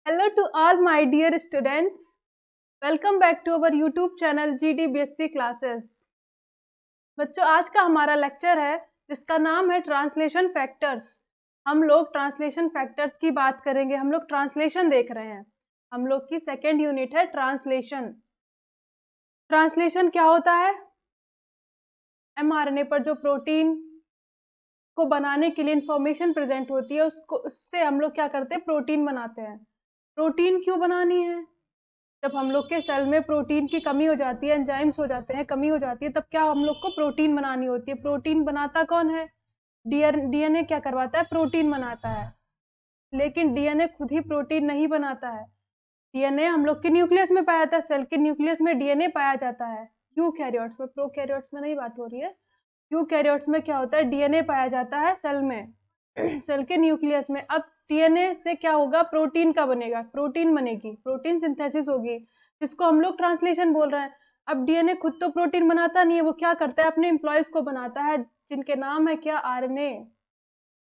Hello to all my dear students. Welcome back to our YouTube channel GDBSC Classes. बच्चों, आज का हमारा lecture है जिसका नाम है ट्रांसलेशन फैक्टर्स। हम लोग ट्रांसलेशन फैक्टर्स की बात करेंगे। हम लोग ट्रांसलेशन देख रहे हैं। हम लोग की सेकेंड यूनिट है ट्रांसलेशन। ट्रांसलेशन क्या होता है? mRNA पर जो प्रोटीन को बनाने के लिए इंफॉर्मेशन प्रेजेंट होती है उससे हम लोग क्या करते हैं? प्रोटीन बनाते हैं। प्रोटीन क्यों बनानी है? जब हम लोग के सेल में प्रोटीन की कमी हो जाती है, एंजाइम्स हो जाते हैं, कमी हो जाती है, तब क्या हम लोग को प्रोटीन बनानी होती है। प्रोटीन बनाता कौन है? डीएनए क्या करवाता है? प्रोटीन बनाता है। लेकिन डीएनए खुद ही प्रोटीन नहीं बनाता है। डीएनए हम लोग के न्यूक्लियस में पाया जाता है। सेल के न्यूक्लियस में डीएनए पाया जाता है। यूकैरियोट्स में, प्रोकैरियोट्स में नहीं बात हो रही है। यूकैरियोट्स में क्या होता है? डीएनए पाया जाता है सेल में, सेल के न्यूक्लियस में। अब डीएनए से क्या होगा? प्रोटीन का बनेगा, प्रोटीन बनेगी, प्रोटीन सिंथेसिस होगी, जिसको हम लोग ट्रांसलेशन बोल रहे हैं। अब डीएनए खुद तो प्रोटीन बनाता नहीं है, वो क्या करता है? अपने एम्प्लॉयज को बनाता है, जिनके नाम है क्या? आरएनए,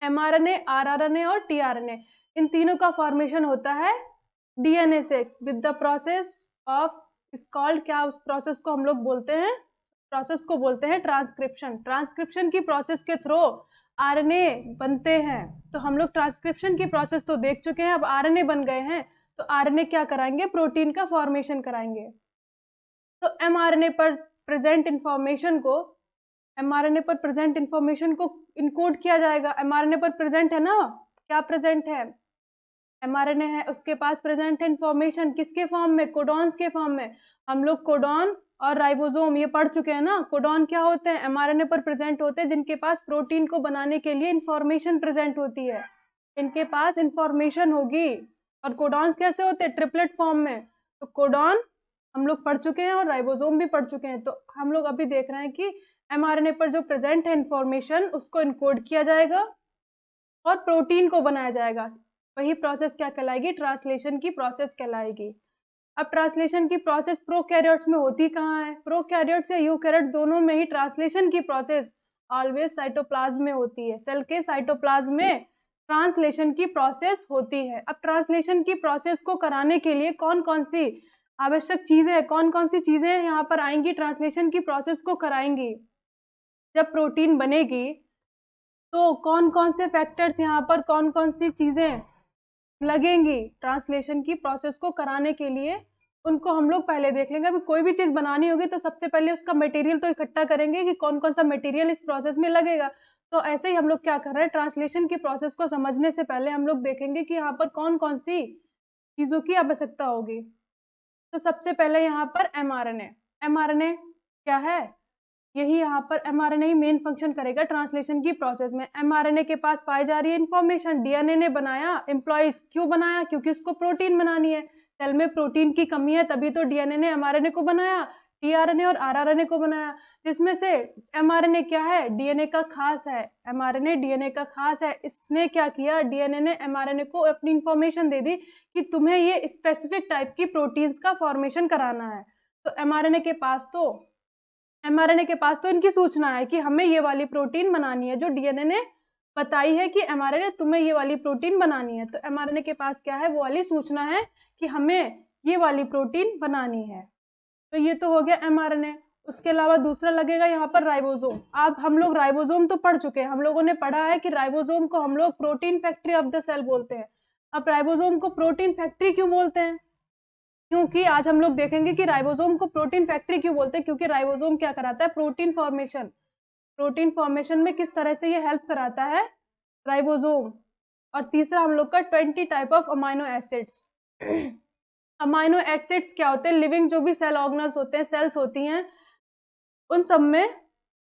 एमआरएनए, आरआरएनए और टीआरएनए। इन तीनों का फॉर्मेशन होता है डीएनए से with the process of is called क्या? उस प्रोसेस को हम लोग बोलते हैं, प्रोसेस को बोलते हैं ट्रांसक्रिप्शन। ट्रांसक्रिप्शन की प्रोसेस के थ्रू आरएनए बनते हैं। तो हम लोग ट्रांसक्रिप्शन की प्रोसेस तो देख चुके हैं, अब आरएनए बन गए हैं तो आरएनए क्या कराएंगे? प्रोटीन का फॉर्मेशन कराएंगे। तो एमआरएनए पर प्रेजेंट इंफॉर्मेशन को, एमआरएनए पर प्रेजेंट इंफॉर्मेशन को इनकोड किया जाएगा। एमआरएनए पर प्रेजेंट है ना, क्या प्रेजेंट है? एमआरएनए है, उसके पास प्रेजेंट है इंफॉर्मेशन। किसके फॉर्म में? कोडॉन्स के फॉर्म में। हम लोग कोडॉन और राइबोसोम ये पढ़ चुके हैं ना। कोडॉन क्या होते हैं? एमआरएनए पर प्रेजेंट होते हैं, जिनके पास प्रोटीन को बनाने के लिए इंफॉर्मेशन प्रेजेंट होती है। इनके पास इंफॉर्मेशन होगी। और कोडॉन्स कैसे होते हैं? ट्रिपलेट फॉर्म में। तो कोडॉन हम लोग पढ़ चुके हैं और राइबोसोम भी पढ़ चुके हैं। तो हम लोग अभी देख रहे हैं कि एमआरएनए पर जो प्रेजेंट है इंफॉर्मेशन, उसको इनकोड किया जाएगा और प्रोटीन को बनाया जाएगा। वही प्रोसेस क्या कहलाएगी? ट्रांसलेशन की प्रोसेस कहलाएगी। अब ट्रांसलेशन की प्रोसेस प्रोकैरियोट्स में होती कहाँ है? प्रोकैरियोट्स या यूकैरियोट्स दोनों में ही ट्रांसलेशन की प्रोसेस ऑलवेज साइटोप्लाज्म में होती है। सेल के साइटोप्लाज्म में ट्रांसलेशन की प्रोसेस होती है। अब ट्रांसलेशन की प्रोसेस को कराने के लिए कौन कौन सी आवश्यक चीजें हैं, कौन कौन सी चीजें यहाँ पर आएंगी, ट्रांसलेशन की प्रोसेस को कराएंगी? जब प्रोटीन बनेगी तो कौन कौन से फैक्टर्स यहाँ पर, कौन कौन सी चीजें लगेंगी ट्रांसलेशन की प्रोसेस को कराने के लिए, उनको हम लोग पहले देख लेंगे। अभी कोई भी चीज बनानी होगी तो सबसे पहले उसका मटेरियल तो इकट्ठा करेंगे कि कौन कौन सा मटेरियल इस प्रोसेस में लगेगा। तो ऐसे ही हम लोग क्या कर रहे हैं? ट्रांसलेशन की प्रोसेस को समझने से पहले हम लोग देखेंगे कि यहाँ पर कौन कौन सी चीजों की आवश्यकता होगी। तो सबसे पहले यहाँ पर एमआरएनए। एमआरएनए क्या है? यही यहाँ पर एमआरएनए ही मेन फंक्शन करेगा ट्रांसलेशन की प्रोसेस में। एमआरएनए के पास पाई जा रही है इंफॉर्मेशन। डीएनए ने बनाया एम्प्लॉइज, क्यों बनाया? क्योंकि उसको प्रोटीन बनानी है। सेल में प्रोटीन की कमी है, तभी तो डीएनए ने एमआरएनए को बनाया, टीआरएनए और आरआरएनए को बनाया। जिसमें से एमआरएनए क्या है? डीएनए का खास है। एमआरएनए डीएनए का खास है। इसने क्या किया? डीएनए ने एमआरएनए को अपनी इंफॉर्मेशन दे दी कि तुम्हें ये स्पेसिफिक टाइप की प्रोटीन्स का फॉर्मेशन कराना है। तो एमआरएनए के पास तो इनकी सूचना है कि हमें ये वाली प्रोटीन बनानी है, जो डीएनए ने बताई है कि एमआरएनए तुम्हें ये वाली प्रोटीन बनानी है। तो एमआरएनए के पास क्या है? वो वाली सूचना है कि हमें ये वाली प्रोटीन बनानी है। तो ये तो हो गया एमआरएनए। उसके अलावा दूसरा लगेगा यहाँ पर राइबोसोम। अब हम लोग राइबोसोम तो पढ़ चुके हैं, हम लोगों ने पढ़ा है कि राइबोसोम को हम लोग protein factory of the cell बोलते हैं। अब राइबोसोम को प्रोटीन फैक्ट्री क्यों बोलते हैं? क्योंकि आज हम लोग देखेंगे कि राइबोसोम को प्रोटीन फैक्ट्री क्यों बोलते हैं। क्योंकि राइबोसोम क्या कराता है? Protein formation. प्रोटीन फॉर्मेशन में किस तरह से ये हेल्प कराता है? राइबोसोम। और तीसरा हम लोग का 20 type of amino acids. Amino acids क्या होते हैं? लिविंग जो भी सेल ऑर्गेनल्स होते हैं, सेल्स होती हैं, उन सब में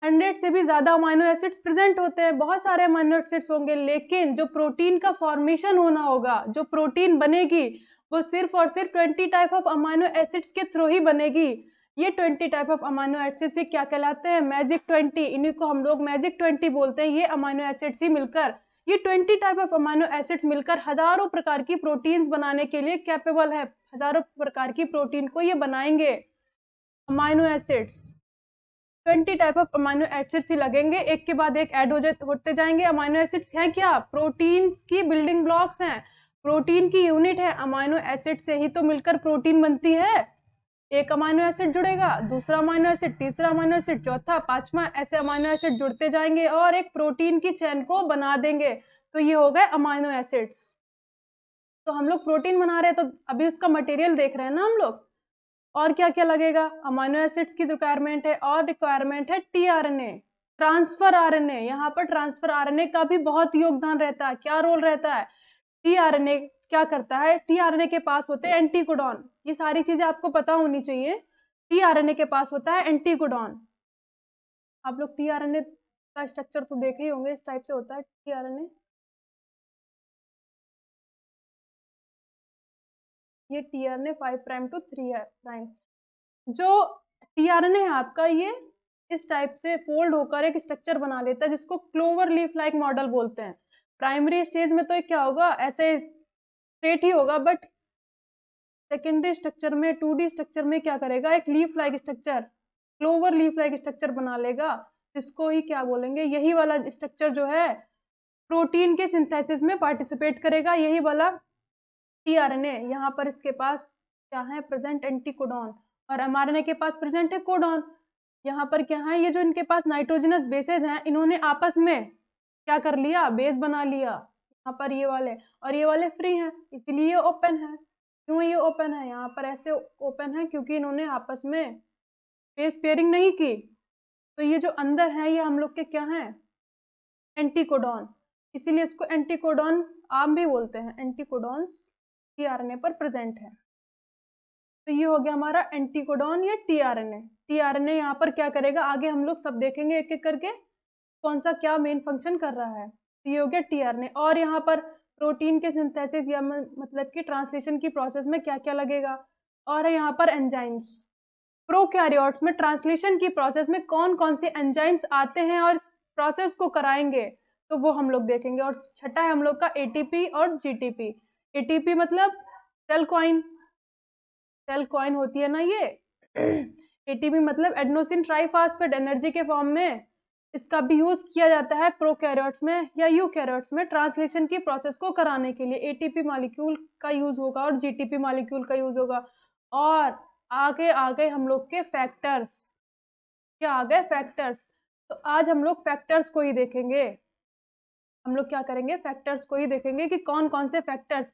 100 से भी ज्यादा अमाइनो एसिड्स प्रेजेंट होते हैं। बहुत सारे अमाइनो एसिड्स होंगे, लेकिन जो प्रोटीन का फॉर्मेशन होना होगा, जो प्रोटीन बनेगी, वो सिर्फ और सिर्फ 20 टाइप ऑफ अमाइनो एसिड्स के थ्रू ही बनेगी। ये 20 टाइप ऑफ अमाइनो एसिड्स ही क्या कहलाते हैं? मैजिक 20। इन्हीं को हम लोग मैजिक 20 बोलते हैं। ये अमाइनो एसिड्स ही मिलकर, ये 20 टाइप ऑफ अमाइनो एसिड्स मिलकर हजारों प्रकार की प्रोटीन्स बनाने के लिए कैपेबल है। हजारों प्रकार की प्रोटीन को ये बनाएंगे। Amino acids 20 type of amino acids ही लगेंगे, एक के बाद एक ऐड होते जाएंगे। अमाइनो एसिड्स हैं क्या? प्रोटीन्स की बिल्डिंग ब्लॉक्स हैं। प्रोटीन की यूनिट है, अमाइनो एसिड से ही तो मिलकर प्रोटीन बनती है। एक अमाइनो एसिड जुड़ेगा, दूसरा अमाइनो एसिड, तीसरा अमाइनो एसिड, चौथा, पांचवा, ऐसे अमाइनो एसिड जुड़ते जाएंगे और एक प्रोटीन की चेन को बना देंगे। तो ये हो गए अमाइनो एसिड्स। तो हम लोग प्रोटीन बना रहे हैं तो अभी उसका मटेरियल देख रहे हैं ना हम लोग। और क्या क्या लगेगा, अमाइनो एसिड्स की रिक्वायरमेंट है और रिक्वायरमेंट है टीआरएनए, ट्रांसफर आरएनए। यहाँ पर ट्रांसफर आरएनए का भी बहुत योगदान रहता है। क्या रोल रहता है, टीआरएनए क्या करता है, टीआरएनए के पास होते हैं एंटीकोडॉन। ये सारी चीजें आपको पता होनी चाहिए। टीआरएनए के पास होता है एंटीकोडॉन। आप लोग टीआरएनए का स्ट्रक्चर तो देखे ही होंगे, इस टाइप से होता है टीआरएनए। ये टीआरएनए 5 प्राइम टू 3 प्राइम। जो टीआरएनए है आपका, ये इस टाइप से फोल्ड होकर एक स्ट्रक्चर बना लेता है जिसको क्लोवर लीफ लाइक मॉडल बोलते हैं। प्राइमरी स्टेज में तो ये क्या होगा, ऐसे स्ट्रेट ही होगा, बट सेकेंडरी स्ट्रक्चर में 2D स्ट्रक्चर में क्या करेगा, एक leaf like structure, clover leaf like structure बना लेगा, जिसको ही क्या बोलेंगे, यही वाला स्ट्रक्चर जो है प्रोटीन के सिंथेसिस में पार्टिसिपेट करेगा, यही वाला टीआरएनए। यहाँ पर इसके पास क्या है, प्रेजेंट एंटीकोडॉन, और एमआरएनए के पास प्रेजेंट है कोडॉन। यहाँ पर क्या है, ये जो इनके पास नाइट्रोजनस बेसेस हैं, इन्होंने आपस में क्या कर लिया, बेस बना लिया। यहाँ पर ये वाले और ये वाले फ्री हैं, इसीलिए ये ओपन है। क्यों ये ओपन है, यहाँ पर ऐसे ओपन है क्योंकि इन्होंने आपस में बेस पेयरिंग नहीं की। तो ये जो अंदर है ये हम लोग के क्या हैं, एंटीकोडॉन, इसीलिए इसको एंटीकोडॉन आर्म भी बोलते हैं। एंटीकोडॉन्स टीआरएनए पर प्रेजेंट है। तो ये हो गया हमारा एंटीकोडॉन या टीआरएनए। टीआरएनए यहाँ पर क्या करेगा, आगे हम लोग सब देखेंगे एक एक करके कौन सा क्या मेन फंक्शन कर रहा है। तो ये हो गया टीआरएनए। और यहाँ पर प्रोटीन के सिंथेसिस या मतलब कि ट्रांसलेशन की प्रोसेस में क्या क्या लगेगा, और है यहाँ पर एंजाइम्स। प्रोकैरियोट्स में ट्रांसलेशन की प्रोसेस में कौन कौन से एंजाइम्स आते हैं और इस प्रोसेस को कराएंगे, तो वो हम लोग देखेंगे। और छठा है हम लोग का एटीपी और जीटीपी। एटीपी मतलब सेल कॉइन, सेल कॉइन होती है ना ये। एटीपी मतलब एडेनोसिन ट्राइफॉस्फेट एनर्जी के फॉर्म में इसका भी यूज किया जाता है प्रोकैरियोट्स में या यूकैरियोट्स में ट्रांसलेशन की प्रोसेस को कराने के लिए। एटीपी मॉलिक्यूल का यूज होगा और जीटीपी मॉलिक्यूल का यूज होगा। और आगे आ गए हम लोग के फैक्टर्स। क्या आ गए, फैक्टर्स। तो आज हम लोग फैक्टर्स को ही देखेंगे। हम लोग क्या करेंगे, फैक्टर्स को ही देखेंगे कि कौन कौन से फैक्टर्स।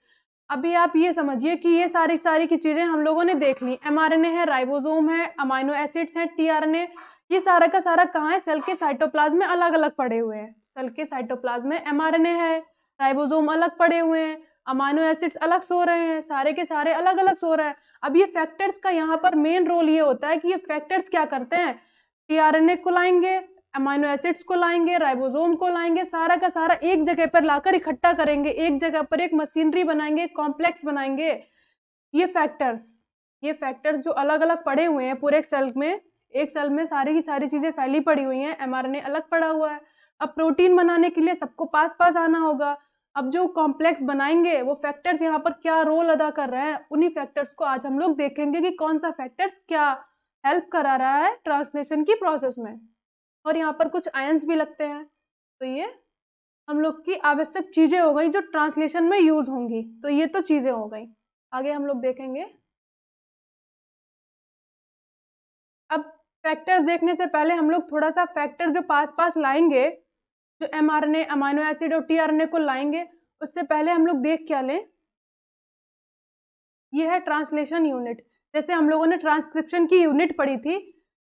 अभी आप ये समझिए कि ये सारी की चीजें हम लोगों ने देख ली। एमआरएनए है, राइबोसोम है, अमाइनो एसिड्स हैं, टीआरएनए, ये सारा का सारा कहाँ है, सेल के साइटोप्लाज्म में अलग अलग पड़े हुए हैं। सेल के साइटोप्लाज्म में एमआरएनए है, राइबोसोम अलग पड़े हुए हैं, अमाइनो एसिड्स अलग सो रहे हैं, सारे के सारे अलग अलग सो रहे हैं। अब ये फैक्टर्स का यहाँ पर मेन रोल ये होता है कि ये फैक्टर्स क्या करते हैं, टीआरएनए को लाएंगे, अमाइनो एसिड्स को लाएंगे, राइबोसोम को लाएंगे, सारा का सारा एक जगह पर लाकर इकट्ठा करेंगे, एक जगह पर एक मशीनरी बनाएंगे, कॉम्प्लेक्स बनाएंगे। ये फैक्टर्स जो अलग अलग पड़े हुए हैं पूरे सेल में, एक सेल में सारी की सारी चीजें फैली पड़ी हुई हैं, एमआरएनए अलग पड़ा हुआ है। अब प्रोटीन बनाने के लिए सबको पास पास आना होगा। अब जो कॉम्प्लेक्स बनाएंगे वो फैक्टर्स यहाँ पर क्या रोल अदा कर रहे हैं, उन्हीं फैक्टर्स को आज हम लोग देखेंगे कि कौन सा फैक्टर्स क्या हेल्प करा रहा है ट्रांसलेशन की प्रोसेस में। और यहाँ पर कुछ आयंस भी लगते हैं। तो ये हम लोग की आवश्यक चीजें हो गई जो ट्रांसलेशन में यूज होंगी। तो ये तो चीजें हो गई, आगे हम लोग देखेंगे। अब फैक्टर्स देखने से पहले हम लोग थोड़ा सा फैक्टर जो पास पास लाएंगे, जो एमआरएनए, अमाइनो एसिड और टीआरएनए को लाएंगे, उससे पहले हम लोग देख क्या लें, ये है ट्रांसलेशन यूनिट। जैसे हम लोगों ने ट्रांसक्रिप्शन की यूनिट पढ़ी थी,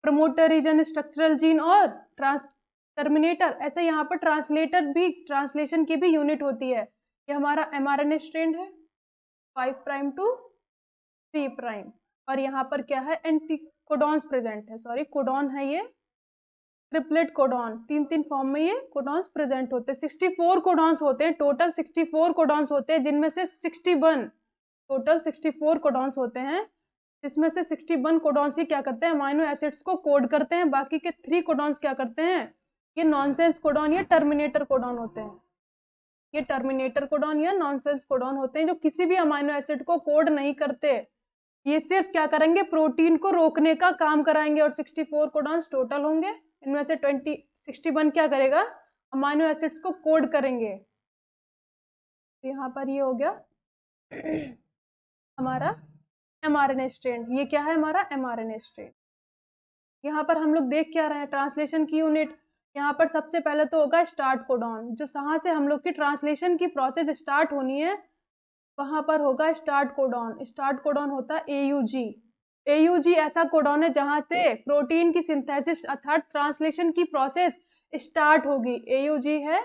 प्रमोटर रीजन, स्ट्रक्चरल जीन और टर्मिनेटर, ऐसे यहाँ पर ट्रांसलेटर भी, ट्रांसलेशन की भी यूनिट होती है। ये हमारा एमआरएनए स्ट्रैंड है 5 प्राइम टू 3 प्राइम, और यहाँ पर क्या है, एंटीकोडॉन्स प्रेजेंट है, सॉरी कोडॉन है ये, ट्रिपलेट कोडॉन, तीन फॉर्म में ये कोडॉन्स प्रेजेंट होते हैं। 64 कोडॉन्स होते हैं टोटल, 64 कोडॉन्स होते हैं, जिनमें से 61 टोटल 64 कोडॉन्स होते हैं, जिसमें से 61 कोडॉन्स ही क्या करते हैं, अमाइनो एसिड्स को कोड करते हैं। बाकी के 3 कोडॉन्स क्या करते हैं, ये नॉनसेंस कोडॉन या टर्मिनेटर कोडॉन होते हैं। ये टर्मिनेटर कोडॉन या नॉनसेंस कोडॉन होते हैं जो किसी भी अमाइनो एसिड को कोड नहीं करते, ये सिर्फ क्या करेंगे, प्रोटीन को रोकने का काम कराएंगे। और 64 कोडॉन्स टोटल होंगे, इनमें से 61 क्या करेगा, अमाइनो एसिड्स को कोड करेंगे। तो यहाँ पर ये हो गया हमारा mRNA स्ट्रेन। ये क्या है हमारा mRNA स्ट्रेन। यहाँ पर हम लोग देख क्या रहे हैं, ट्रांसलेशन की यूनिट। यहाँ पर सबसे पहले तो होगा स्टार्ट कोडॉन, जो जहाँ से हम लोग की ट्रांसलेशन की प्रोसेस स्टार्ट होनी है वहाँ पर होगा स्टार्ट कोडॉन। स्टार्ट कोडॉन होता है AUG। AUG ऐसा कोडॉन है जहाँ से प्रोटीन की सिंथेसिस अर्थात ट्रांसलेशन की प्रोसेस स्टार्ट होगी। AUG है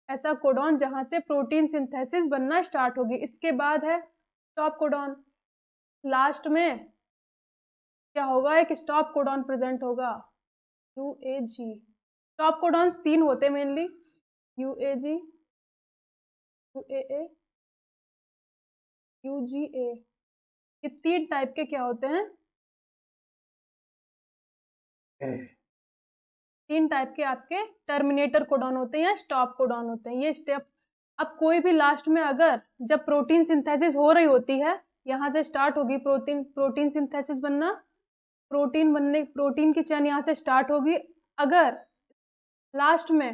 ऐसा कोडॉन जहाँ से प्रोटीन सिंथेसिस बनना स्टार्ट होगी। इसके बाद है स्टॉप कोडॉन। लास्ट में क्या होगा, एक स्टॉप कोडॉन प्रेजेंट होगा UAG। स्टॉप कोडॉन्स 3 होते हैं मेनली, UAG, UAA, UGA। ये 3 टाइप के क्या होते हैं, 3 टाइप के आपके टर्मिनेटर कोडॉन होते हैं या स्टॉप कोडॉन होते हैं। ये स्टेप अब कोई भी लास्ट में अगर जब प्रोटीन सिंथेसिस हो रही होती है, यहाँ से स्टार्ट होगी प्रोटीन सिंथेसिस बनना, प्रोटीन की चेन यहाँ से स्टार्ट होगी। अगर लास्ट में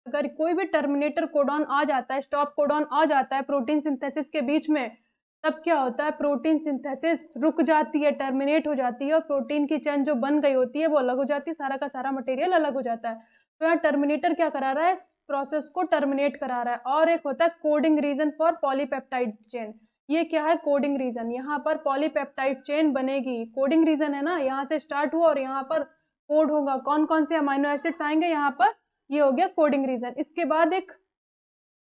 अगर कोई भी टर्मिनेटर कोडॉन आ जाता है, स्टॉप कोडॉन आ जाता है प्रोटीन सिंथेसिस के बीच में, तब क्या होता है, प्रोटीन सिंथेसिस रुक जाती है, टर्मिनेट हो जाती है और प्रोटीन की चेन जो बन गई होती है वो अलग हो जाती है, सारा का सारा मटेरियल अलग हो जाता है। तो यहाँ टर्मिनेटर क्या करा रहा है, इस प्रोसेस को टर्मिनेट करा रहा है। और एक होता है coding region for polypeptide chain. ये क्या है, कोडिंग रीजन। यहाँ पर पॉलीपेप्टाइड चेन बनेगी, कोडिंग रीजन है ना, यहाँ से स्टार्ट हुआ और यहाँ पर कोड होगा, कौन कौन से अमाइनो एसिड्स आएंगे यहाँ पर, ये हो गया कोडिंग रीजन। इसके बाद एक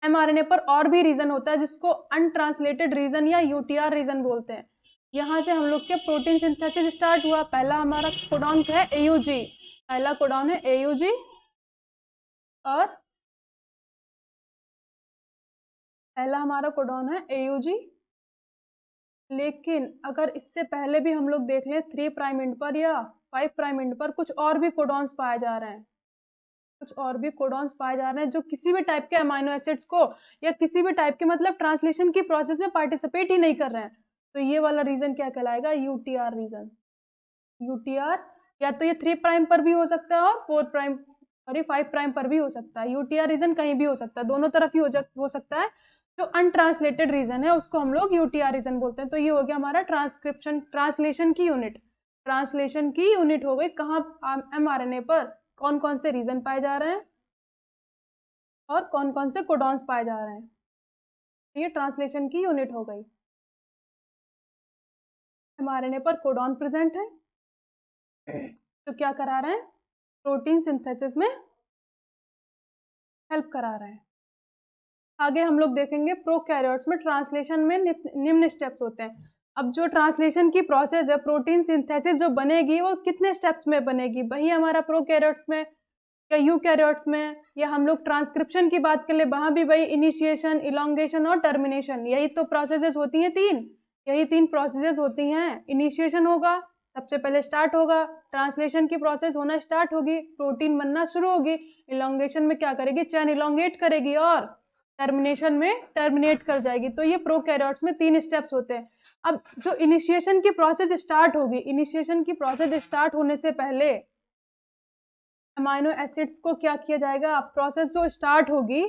mRNA पर और भी रीजन होता है जिसको अनट्रांसलेटेड रीजन या UTR रीजन बोलते हैं। यहाँ से हम लोग के प्रोटीन सिंथेसिस स्टार्ट हुआ। पहला हमारा कोडॉन क्या है, AUG। पहला कोडॉन है AUG और पहला हमारा कोडॉन है AUG। लेकिन अगर इससे पहले भी हम लोग देख लें 3 प्राइम एंड पर या 5 प्राइम एंड पर कुछ और भी कोडॉन्स पाए जा रहे हैं, कुछ और भी कोडॉन्स पाए जा रहे हैं जो किसी भी टाइप के अमाइनो एसिड्स को या किसी भी टाइप के मतलब ट्रांसलेशन की प्रोसेस में पार्टिसिपेट ही नहीं कर रहे हैं। तो ये वाला रीजन क्या कहलाएगा, UTR रीजन। UTR या तो ये 3 प्राइम पर भी हो सकता है और 4 प्राइम सॉरी 5 प्राइम पर भी हो सकता है। UTR रीजन कहीं भी हो सकता है, दोनों तरफ ही हो सकता है। जो अनट्रांसलेटेड रीजन है उसको हम लोग UTR रीजन बोलते हैं। तो ये हो गया हमारा ट्रांसलेशन की यूनिट। ट्रांसलेशन की यूनिट हो गई कहाँ, mRNA पर कौन कौन से रीजन पाए जा रहे हैं और कौन कौन से कोडॉन्स पाए जा रहे हैं। ये ट्रांसलेशन की यूनिट हो गई। mRNA पर कोडॉन प्रेजेंट है तो क्या करा रहे हैं, प्रोटीन सिंथेसिस में हेल्प करा रहे हैं। आगे हम लोग देखेंगे प्रोकैरियोट्स में ट्रांसलेशन में निम्न स्टेप्स होते हैं। अब जो ट्रांसलेशन की प्रोसेस है, प्रोटीन सिंथेसिस जो बनेगी वो कितने स्टेप्स में बनेगी, वही हमारा प्रोकैरियोट्स में या यूकैरियोट्स में, या हम लोग ट्रांसक्रिप्शन की बात कर ले वहां भी वही इनिशिएशन, इलोंगेशन और टर्मिनेशन, यही तो प्रोसेसेस होती हैं तीन। यही 3 प्रोसेसेस होती हैं। इनिशिएशन होगा, सबसे पहले स्टार्ट होगा, ट्रांसलेशन की प्रोसेस होना स्टार्ट होगी, प्रोटीन बनना शुरू होगी, इलोंगेशन में क्या करेगी, चेन इलोंगेट करेगी और टर्मिनेशन में टर्मिनेट कर जाएगी। तो ये प्रोकैरियोट्स में 3 स्टेप्स होते हैं। अब जो इनिशिएशन की प्रोसेस स्टार्ट होगी, इनिशिएशन की प्रोसेस स्टार्ट होने से पहले अमाइनो एसिड्स को क्या किया जाएगा, प्रोसेस जो स्टार्ट होगी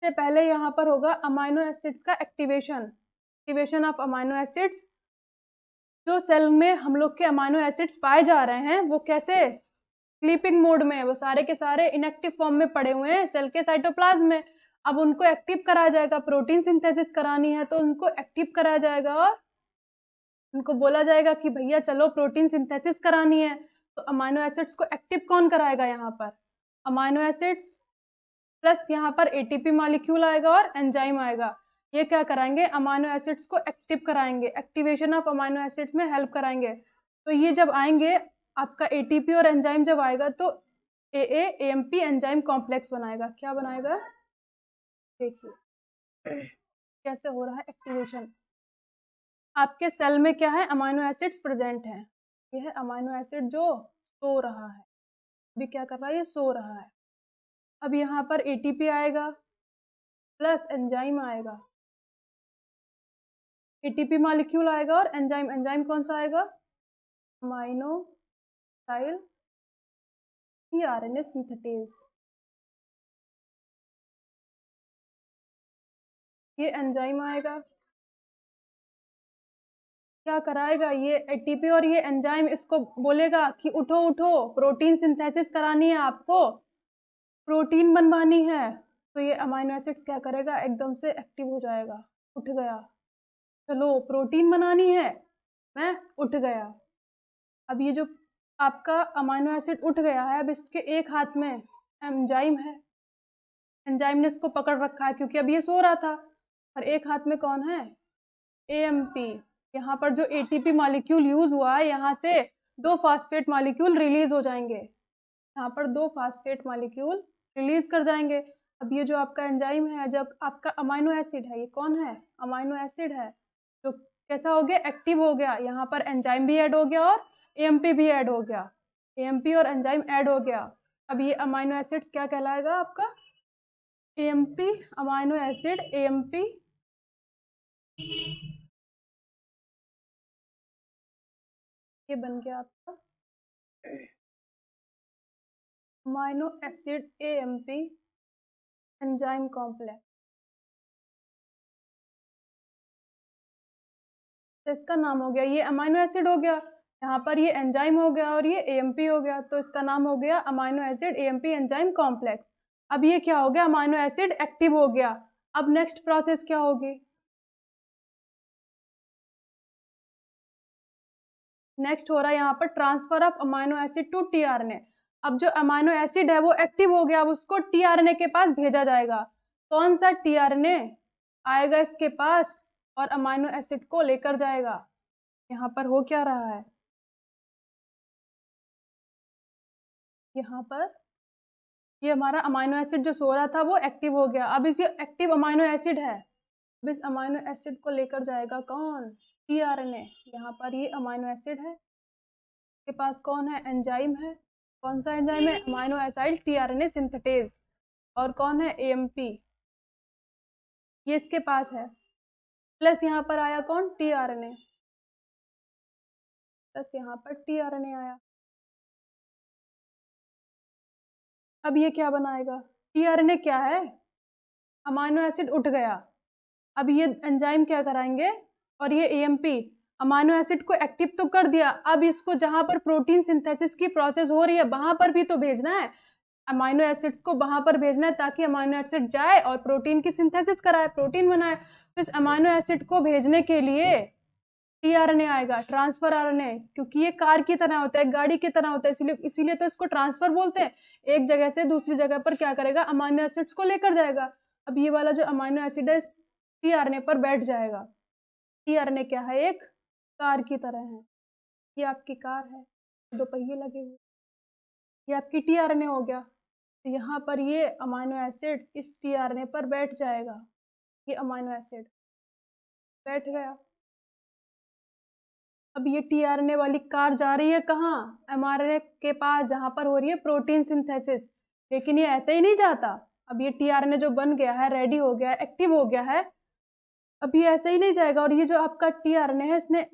से पहले यहाँ पर होगा अमाइनो एसिड्स का एक्टिवेशन ऑफ अमाइनो एसिड्स। जो सेल में हम लोग के अमाइनो एसिड्स पाए जा रहे हैं वो कैसे, स्लीपिंग मोड में, वो सारे के सारे इनएक्टिव फॉर्म में पड़े हुए हैं सेल के साइटोप्लाज्म में। अब उनको एक्टिव कराया जाएगा, प्रोटीन सिंथेसिस करानी है तो उनको एक्टिव कराया जाएगा और उनको बोला जाएगा कि भैया चलो प्रोटीन सिंथेसिस करानी है। तो अमाइनो एसिड्स को एक्टिव कौन कराएगा, यहाँ पर अमाइनो एसिड्स प्लस यहाँ पर ATP मॉलिक्यूल आएगा और एंजाइम आएगा। ये क्या कराएंगे, अमाइनो एसिड्स को एक्टिव कराएंगे, एक्टिवेशन ऑफ अमाइनो एसिड्स में हेल्प कराएंगे। तो ये जब आएंगे आपका ATP और एंजाइम जब आएगा तो AMP एंजाइम कॉम्प्लेक्स बनाएगा। क्या बनाएगा, देखिए कैसे हो रहा है एक्टिवेशन। आपके सेल में क्या है, अमाइनो एसिड्स प्रेजेंट हैं। ये है अमाइनो एसिड जो सो रहा है, अभी क्या कर रहा है, ये सो रहा है। अब यहाँ पर ATP आएगा प्लस एंजाइम आएगा, ATP मॉलिक्यूल आएगा और एंजाइम कौन सा आएगा, अमाइनो साइल tRNA सिंथेटेज। ये एंजाइम आएगा क्या कराएगा, ये एटीपी और ये एंजाइम इसको बोलेगा कि उठो उठो, प्रोटीन सिंथेसिस करानी है आपको, प्रोटीन बनवानी है। तो ये अमाइनो एसिड्स क्या करेगा, एकदम से एक्टिव हो जाएगा, उठ गया, चलो प्रोटीन बनानी है, मैं उठ गया। अब ये जो आपका अमाइनो एसिड उठ गया है, अब इसके एक हाथ में एंजाइम है, एंजाइम ने इसको पकड़ रखा है क्योंकि अब ये सो रहा था, और एक हाथ में कौन है, एएमपी। यहाँ पर जो एटीपी मॉलिक्यूल यूज हुआ है, यहाँ से 2 फास्फेट मॉलिक्यूल रिलीज हो जाएंगे, यहाँ पर 2 फास्फेट मॉलिक्यूल रिलीज कर जाएंगे। अब ये जो आपका एंजाइम है, जब आपका अमाइनो एसिड है, ये कौन है, अमाइनो एसिड है, जो कैसा हो गया, एक्टिव हो गया, यहाँ पर एंजाइम भी ऐड हो गया और एएमपी भी ऐड हो गया, एएमपी और एंजाइम ऐड हो गया। अब ये अमाइनो एसिड्स क्या कहलाएगा आपका, एएमपी, अमाइनो एसिड एएमपी, ये बन गया आपका amino acid AMP enzyme complex. तो इसका नाम हो गया, ये अमाइनो एसिड हो गया, यहाँ पर ये एंजाइम हो गया और ये एएमपी हो गया, तो इसका नाम हो गया amino acid AMP enzyme complex. अब ये क्या हो गया, अमाइनो एसिड एक्टिव हो गया। अब नेक्स्ट प्रोसेस क्या होगी, नेक्स्ट हो रहा है यहाँ पर transfer of amino acid to tRNA. अब जो अमाइनो एसिड है वो एक्टिव हो गया, अब उसको टीआरएनए के पास भेजा जाएगा। कौन सा टीआरएनए आएगा इसके पास और अमाइनो एसिड को लेकर जाएगा। यहाँ पर हो क्या रहा है, यहाँ पर ये हमारा अमाइनो एसिड जो सो रहा था वो एक्टिव हो गया। अब इस एक्टिव अमाइनो एसिड है, अब इस अमाइनो एसिड को लेकर जाएगा कौन, टीआरएनए। यहाँ पर ये अमाइनो एसिड है, के पास कौन है, एंजाइम है, कौन सा एंजाइम है, अमाइनो एसिड टीआरएनए सिंथेटेज, और कौन है, एएमपी, ये इसके पास है। प्लस यहाँ पर आया कौन, टीआरएनए, प्लस यहाँ पर टीआरएनए आया। अब ये क्या बनाएगा, टीआरएनए क्या है, अमाइनो एसिड उठ गया, अब ये एंजाइम क्या कराएंगे, और ये एएमपी अमाइनो एसिड को एक्टिव तो कर दिया, अब इसको जहां पर प्रोटीन सिंथेसिस की प्रोसेस हो रही है वहां पर भी तो भेजना है, अमाइनो एसिड्स को वहां पर भेजना है ताकि अमाइनो एसिड जाए और प्रोटीन की सिंथेसिस कराए, प्रोटीन बनाए। तो इस अमाइनो एसिड को भेजने के लिए टीआरएनए आएगा, ट्रांसफर आरएनए, क्योंकि ये कार की तरह होता है, गाड़ी की तरह होता है, इसीलिए तो इसको ट्रांसफर बोलते हैं। एक जगह से दूसरी जगह पर क्या करेगा, अमाइनो एसिड्स को लेकर जाएगा। अब ये वाला जो अमाइनो एसिड है टीआरएनए पर बैठ जाएगा। टीआरएनए क्या है, एक कार की तरह है, ये आपकी कार है, 2 पहिए लगे हुए, ये आपकी टीआरएनए हो गया। तो यहाँ पर ये अमाइनो एसिड्स इस टीआरएनए पर बैठ जाएगा, ये अमाइनो एसिड बैठ गया। अब ये टीआरएनए वाली कार जा रही है कहाँ, एमआरएनए के पास जहाँ पर हो रही है प्रोटीन सिंथेसिस, लेकिन ये ऐसे ही नहीं जाता। अब ये टीआरएनए जो बन गया है, रेडी हो गया है, एक्टिव हो गया है, अब ये ऐसे ही नहीं जाएगा, और ये जो आपका टीआरएनए है इसने,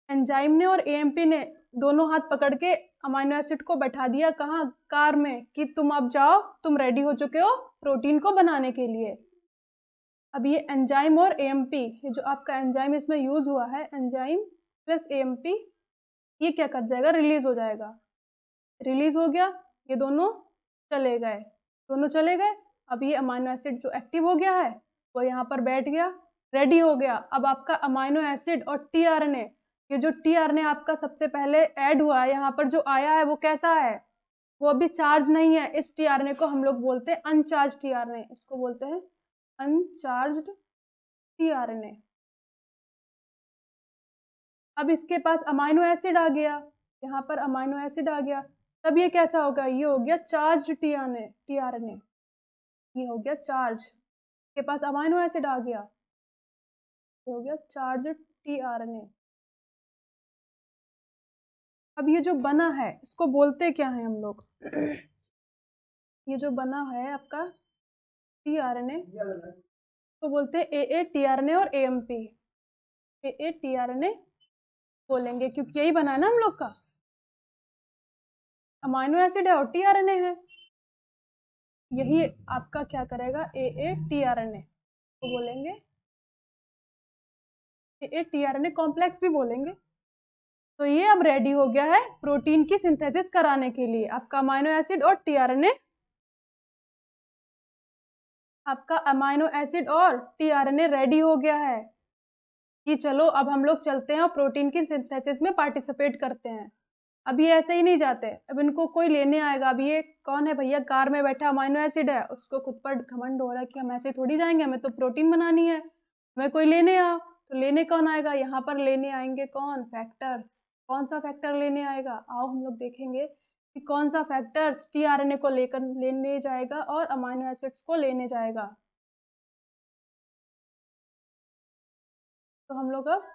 एंजाइम ने और एएमपी ने दोनों हाथ पकड़ के अमाइनो एसिड को बैठा दिया कहाँ, कार में, कि तुम अब जाओ, तुम रेडी हो चुके हो प्रोटीन को बनाने के लिए। अब ये एंजाइम और एएमपी, ये जो आपका एंजाइम इसमें यूज हुआ है, एंजाइम प्लस एएमपी, ये क्या कर जाएगा, रिलीज हो जाएगा, रिलीज हो गया, ये दोनों चले गए, दोनों चले गए। अब ये अमाइनो एसिड जो एक्टिव हो गया है वो यहाँ पर बैठ गया, रेडी हो गया। अब आपका अमाइनो एसिड और टीआरएनए, ये जो टीआरएनए आपका सबसे पहले ऐड हुआ है, यहाँ पर जो आया है वो कैसा है, वो अभी चार्ज नहीं है। इस टीआरएनए को हम लोग बोलते हैं अनचार्ज टीआरएनए, इसको बोलते हैं अनचार्ज्ड टीआरएनए। अब इसके पास अमाइनो एसिड आ गया, यहाँ पर अमाइनो एसिड आ गया, तब ये कैसा होगा, ये हो गया चार्ज्ड टीआरएनए, ये हो गया चार्ज, के पास अमाइनो एसिड आ गया, ये हो गया चार्ज्ड टीआरएनए। अब ये जो बना है इसको बोलते क्या है हम लोग, ये जो बना है आपका टीआरएनए तो बोलते हैं एए टीआरएनए और एएमपी, एए टीआरएनए बोलेंगे क्योंकि यही बना है ना हम लोग का, अमाइनो एसिड है और टीआरएनए है, यही आपका क्या करेगा, एए टीआरएनए को बोलेंगे, एए टीआरएनए कॉम्प्लेक्स भी बोलेंगे। तो ये अब रेडी हो गया है प्रोटीन की सिंथेसिस कराने के लिए। आपका अमाइनो एसिड और टीआरएनए, आपका अमाइनो एसिड और टीआरएनए रेडी हो गया है कि चलो अब हम लोग चलते हैं और प्रोटीन की सिंथेसिस में पार्टिसिपेट करते हैं। अब ये ऐसे ही नहीं जाते, अब इनको कोई लेने आएगा। अब ये कौन है भैया, कार में बैठा अमाइनो एसिड है, उसको खुद पर घमंड हो रहा है कि हम ऐसे थोड़ी जाएंगे, हमें तो प्रोटीन बनानी है, हमें कोई लेने आओ। तो लेने कौन आएगा, यहाँ पर लेने आएंगे कौन, फैक्टर्स। कौन सा फैक्टर लेने आएगा, आओ हम लोग देखेंगे कि कौन सा फैक्टर्स टीआरएनए को लेकर लेने जाएगा और अमाइनो एसिड्स को लेने जाएगा। तो हम लोग अब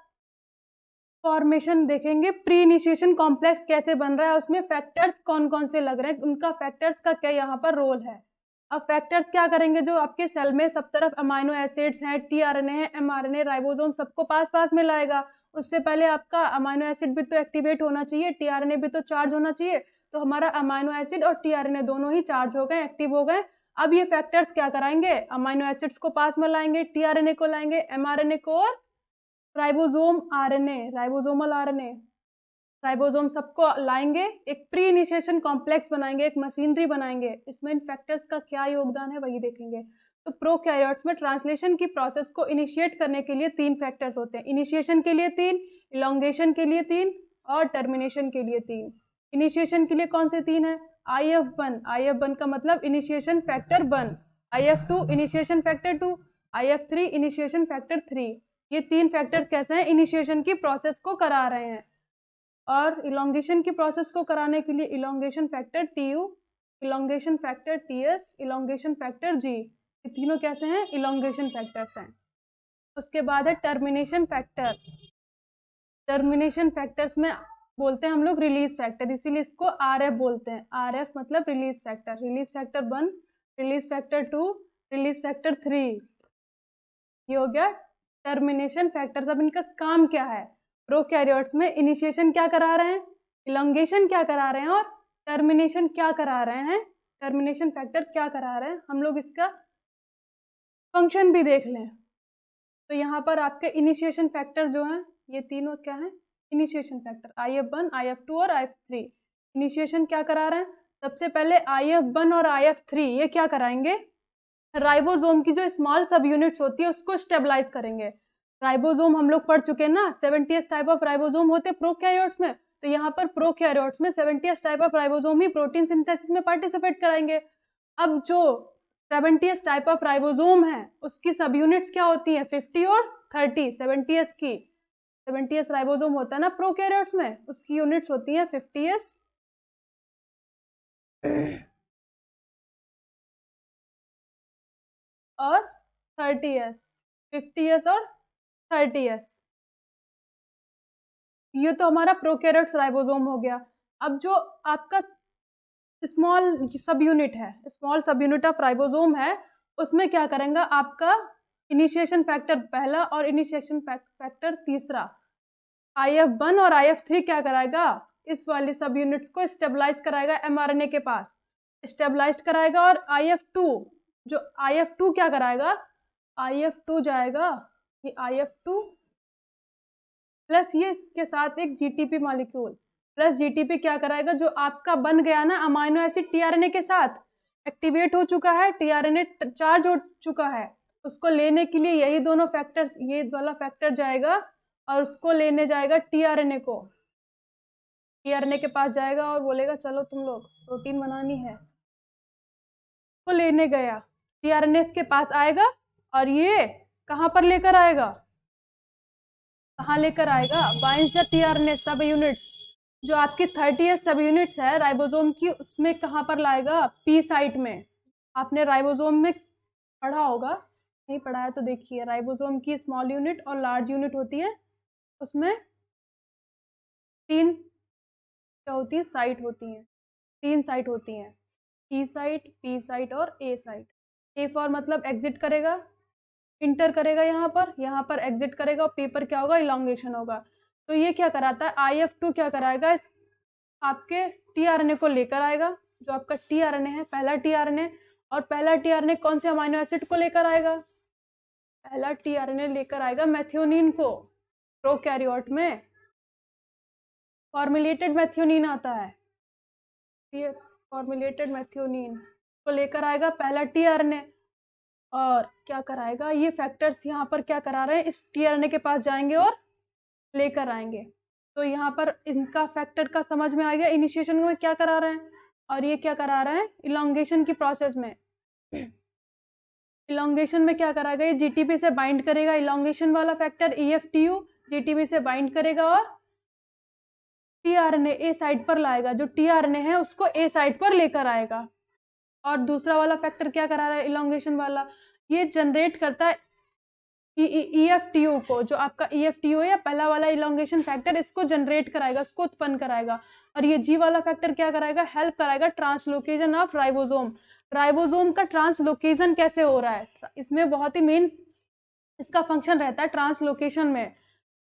फॉर्मेशन देखेंगे, प्री इनिशिएशन कॉम्प्लेक्स कैसे बन रहा है, उसमें फैक्टर्स कौन कौन से लग रहे हैं, उनका फैक्टर्स का क्या यहाँ पर रोल है। अब फैक्टर्स क्या करेंगे, जो आपके सेल में सब तरफ अमाइनो एसिड्स हैं, टीआरएनए है, एमआरएनए, राइबोसोम, सबको पास पास में लाएगा। उससे पहले आपका अमाइनो एसिड भी तो एक्टिवेट होना चाहिए, टीआरएनए भी तो चार्ज होना चाहिए। तो हमारा अमाइनो एसिड और टीआरएनए दोनों ही चार्ज हो गए, एक्टिव हो गए। अब ये फैक्टर्स क्या कराएंगे, अमाइनो एसिड्स को पास में लाएंगे, टीआरएनए को लाएंगे, एमआरएनए को और ribosome RNA, ribosomal RNA, ribosome सबको लाएंगे, एक प्री इनिशिएशन कॉम्प्लेक्स बनाएंगे, एक मशीनरी बनाएंगे। इसमें इन फैक्टर्स का क्या योगदान है वही देखेंगे। तो प्रोकैरियोट्स में ट्रांसलेशन की प्रोसेस को इनिशिएट करने के लिए 3 फैक्टर्स होते हैं। इनिशिएशन के लिए 3, इलोंगेशन के लिए 3 और टर्मिनेशन के लिए 3। इनिशिएशन के लिए कौन से 3 है, IF1, IF1 का मतलब initiation factor 1, IF2 initiation factor 2, IF3 initiation factor 3। ये 3 फैक्टर्स कैसे हैं, इनिशिएशन की प्रोसेस को करा रहे हैं। और इलोंगेशन की प्रोसेस को कराने के लिए elongation factor TU, elongation factor TS, elongation factor G, ये तीनों कैसे हैं, इलोंगेशन फैक्टर्स हैं। उसके बाद है टर्मिनेशन फैक्टर। टर्मिनेशन फैक्टर्स में बोलते हैं हम लोग रिलीज फैक्टर, इसीलिए इसको RF बोलते हैं। RF मतलब release factor, release factor 1, release factor 2, release factor 3। ये हो गया टर्मिनेशन फैक्टर्स। अब इनका काम क्या है, प्रोकैरियोट्स में इनिशिएशन क्या करा रहे हैं, इलोंगेशन क्या करा रहे हैं और टर्मिनेशन क्या करा रहे हैं, टर्मिनेशन फैक्टर क्या करा रहे हैं, हम लोग इसका फंक्शन भी देख लें। तो यहाँ पर आपके इनिशिएशन फैक्टर जो हैं, ये तीनों क्या हैं, इनिशिएशन फैक्टर IF1, IF2 और IF3। इनिशिएशन क्या करा रहे हैं, सबसे पहले IF1 और IF3 ये क्या कराएंगे, राइबोसोम की जो स्मॉल सब यूनिट्स होती है उसको स्टेबलाइज करेंगे। राइबोसोम हम लोग पढ़ चुके हैं ना, 70 टाइप ऑफ राइबोसोम होते हैं प्रोकैरियोट्स में। तो यहाँ पर प्रोकैरियोट्स में 70 type of ribosome he protein synthesis में पार्टिसिपेट कराएंगे। अब जो 70 टाइप ऑफ राइबोसोम है उसकी सब यूनिट्स क्या होती हैं, 50 और 30। 70 की 70 राइबोसोम होता है ना प्रोकैरियोट्स में, उसकी यूनिट्स होती हैं 50 और 30s, 50s और 30s। ये तो हमारा प्रोकैरियोट्स राइबोसोम हो गया। अब जो आपका स्मॉल सब यूनिट है, स्मॉल सब यूनिट ऑफ राइबोसोम है, उसमें क्या करेंगे, आपका इनिशिएशन फैक्टर पहला और इनिशिएशन फैक्टर तीसरा IF1 और IF3 क्या कराएगा, इस वाली सब यूनिट्स को स्टेबलाइज कराएगा, एमआरएनए के पास स्टेबलाइज कराएगा। और IF2 जो IF2 क्या कराएगा, IF2 जाएगा, ये IF2 प्लस ये इसके साथ एक GTP मॉलिक्यूल प्लस GTP क्या कराएगा, जो आपका बन गया ना अमाइनो एसिड टीआरएनए के साथ एक्टिवेट हो चुका है, टीआरएनए चार्ज हो चुका है, उसको लेने के लिए यही दोनों फैक्टर्स, ये वाला फैक्टर जाएगा और उसको लेने जाएगा टीआरएनए को, टीआरएनए के पास जाएगा और बोलेगा चलो तुम लोग प्रोटीन बनानी है। तो लेने गया, टीआरएनए के पास आएगा और ये कहाँ पर लेकर आएगा, कहाँ लेकर आएगा, बाइंड्स द टीआरएनए सब यूनिट्स, जो आपकी 30 सब यूनिट्स है राइबोसोम की, उसमें कहाँ पर लाएगा, P साइट में। आपने राइबोसोम में पढ़ा होगा, नहीं पढ़ा है तो देखिए, राइबोसोम की स्मॉल यूनिट और लार्ज यूनिट होती है, उसमें 3 क्या होती है, साइट होती हैं, 3 साइट होती हैं, E साइट, P साइट और A साइट। A फॉर मतलब एग्जिट करेगा, इंटर करेगा यहाँ पर एग्जिट करेगा, और P पर क्या होगा, इलोंगेशन होगा। तो ये क्या कराता है, IF2 क्या कराएगा, इस आपके टीआरएनए को लेकर आएगा, जो आपका टीआरएनए है पहला टीआरएनए, और पहला टीआरएनए कौन से अमाइनो एसिड को लेकर आएगा, पहला टीआरएनए लेकर आएगा मेथियोनिन को। प्रोकैरियोट में फॉर्मुलेटेड मेथियोनीन आता है, ये फॉर्मुलेटेड मेथियोनीन को लेकर आएगा पहला टीआरएनए, और क्या कराएगा, ये फैक्टर्स यहाँ पर क्या करा रहे हैं, इस टीआरएनए के पास जाएंगे और लेकर आएंगे। तो यहाँ पर इनका फैक्टर का समझ में आ गया, इनिशिएशन में क्या करा रहे हैं और ये क्या करा रहे हैं इलोंगेशन की प्रोसेस में। इलोंगेशन में क्या कराएगा, ये जीटीपी से बाइंड करेगा, इलोंगेशन वाला फैक्टर EFTU जीटीपी से बाइंड करेगा और टीआरएनए ए साइड पर लाएगा, जो टीआरएनए है उसको ए साइड पर लेकर आएगा। और दूसरा वाला फैक्टर क्या करा रहा है इलोंगेशन वाला, ये जनरेट करता है EFTU को, जो आपका EFTU है या पहला वाला इलोंगेशन फैक्टर, इसको जनरेट कराएगा, इसको उत्पन्न कराएगा। और ये जी वाला फैक्टर क्या कराएगा, हेल्प कराएगा ट्रांसलोकेशन ऑफ राइबोसोम। राइबोसोम का ट्रांसलोकेशन कैसे हो रहा है, इसमें बहुत ही मेन इसका फंक्शन रहता है ट्रांसलोकेशन में।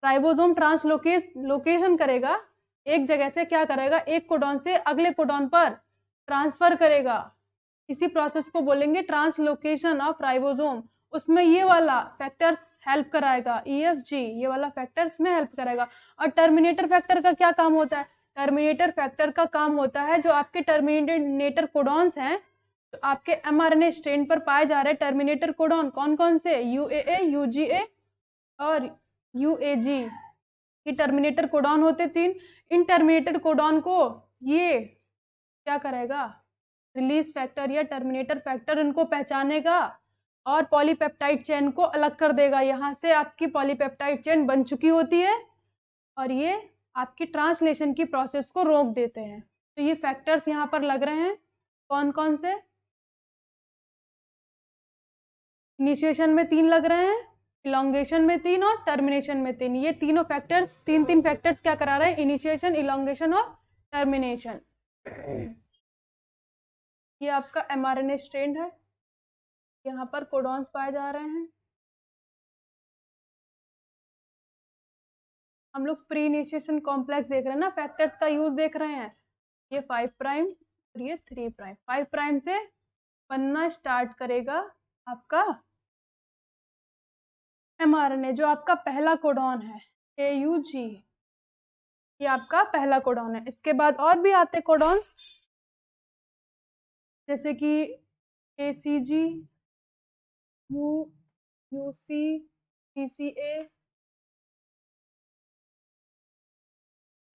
राइबोसोम ट्रांसलोकेशन करेगा, एक जगह से क्या करेगा, एक कोडॉन से अगले कोडॉन पर ट्रांसफर करेगा, इसी प्रोसेस को बोलेंगे ट्रांसलोकेशन ऑफ राइबोसोम। उसमें ये वाला फैक्टर्स हेल्प कराएगा, EFG ये वाला फैक्टर्स में हेल्प कराएगा। और टर्मिनेटर फैक्टर का क्या काम होता है, टर्मिनेटर फैक्टर का काम होता है जो आपके टर्मिनेटर कोडॉन्स हैं, तो आपके mRNA स्ट्रेन पर पाए जा रहे टर्मिनेटर कोडॉन कौन कौन से, UAA, UGA और UAG, ये टर्मिनेटर कोडॉन होते 3। इन टर्मिनेटर कोडॉन को ये क्या करेगा, रिलीज फैक्टर या टर्मिनेटर फैक्टर इनको पहचानेगा और पॉलीपेप्टाइड चेन को अलग कर देगा। यहाँ से आपकी पॉलीपेप्टाइड चेन बन चुकी होती है और ये आपकी ट्रांसलेशन की प्रोसेस को रोक देते हैं। तो ये फैक्टर्स यहाँ पर लग रहे हैं, कौन कौन से, इनिशिएशन में 3 लग रहे हैं, इलोंगेशन में 3 और टर्मिनेशन में 3। ये तीनों फैक्टर्स, तीन फैक्टर्स क्या करा रहे हैं, इनिशिएशन, इलोंगेशन और टर्मिनेशन। ये आपका mRNA स्ट्रेंड है, यहाँ पर कोडॉन्स पाए जा रहे हैं। हम लोग प्री इनिशिएशन कॉम्प्लेक्स देख रहे हैं ना, फैक्टर्स का यूज देख रहे हैं। ये 5 प्राइम और ये 3 प्राइम, 5 प्राइम से बनना स्टार्ट करेगा आपका mRNA, जो आपका पहला कोडॉन है AUG, ये आपका पहला कोडॉन है। इसके बाद और भी आते कोडॉन्स, जैसे कि ACG, UC, CCA,